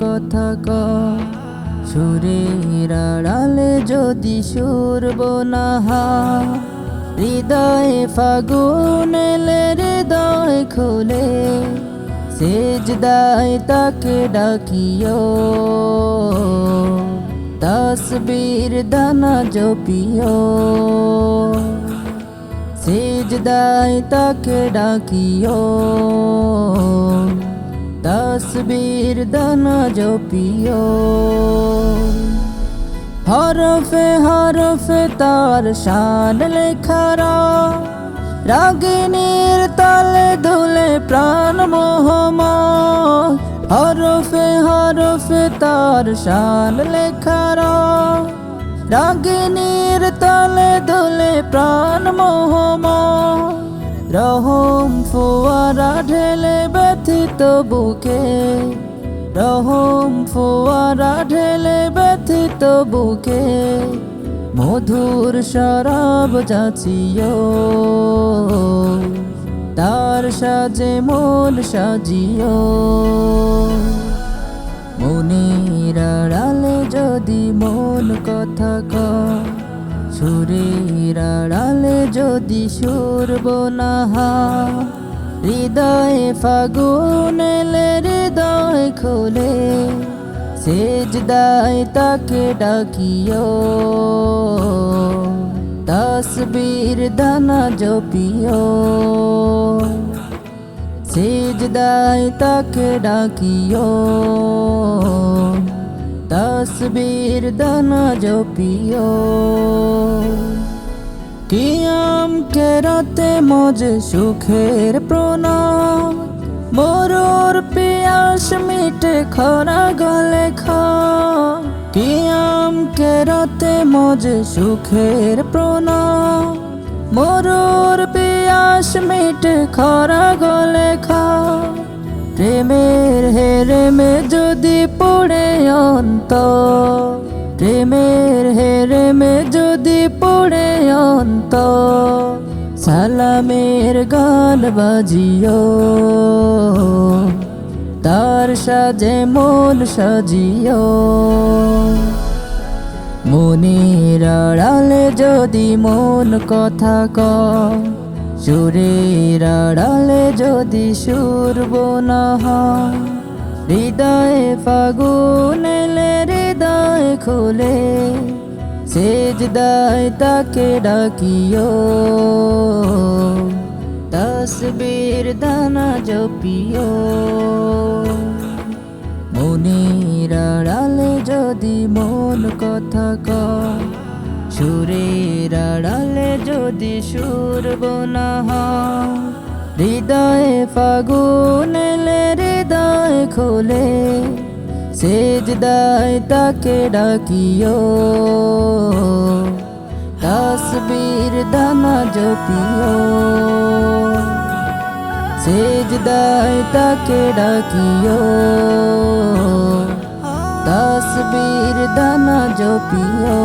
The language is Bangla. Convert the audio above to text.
কথা কয় সুরের আড়ালে যদি সুর বোনা হয় হৃদয়ে ফাগুন এলে হৃদয় খুলে সেজদায় তাকে ডাকিও তসবির দানা জপিও সেজদায় তাকে ডাকিও তসবির দানা জপিও হরফে হরফে তার শান লেখারা রাগিনীর তালে দুলে প্রাণ মোহময় হরফে হরফে তার শান লেখারা রাগিনীর তালে দুলে প্রাণ মোহময় রহম ফোয়ারা ঢেলে ব্যথিত বুকে রহম ফোয়ারা ঢেলে ব্যথিত বুকে মধুর শরাব যাচিও তার সাজে মন সাজিও মনের আড়ালে যদি মন কথা কয় সুরের আড়ালে যদি সুর বোনা হয় হৃদয়ে ফাগুন এলে হৃদয় খুলে সেজদায় তাকে ডাকিও তসবির দানা জপিও সেজদায় তাকে ডাকিও তসবির দানা জপিও কিয়াম কে রাতে মজে সুখের প্রণাম মরুর পিয়াস মিটে খরা গলে খা কিয়াম কে রাতে মজে সুখের প্রণাম মরুর পিয়াস মিটে খরা গলে খা প্রেমের হেরেমে যদি পড়ে অন্তর প্রেমের হেরেমে যদি পড়ে অন্তর সালামের গান বাজিও তার সাজে মন সাজিও মনের আড়ালে যদি মন কথা কয় সুরের আড়ালে যদি সুর বোনা হয় হৃদয়ে ফাগুন এলে হৃদয় খুলে সেজদায় তাকে ডাকিও তসবির দানা জপিও মনের আড়ালে যদি মন কথা কয় সুরের আড়ালে যদি সুর বোনা হয় হৃদয়ে ফাগুন এলে হৃদয় খুলে সেজদায় তাকে ডাকিও তসবির দানা জপিও সেজদায় তাকে ডাকিও তসবির দানা জপিও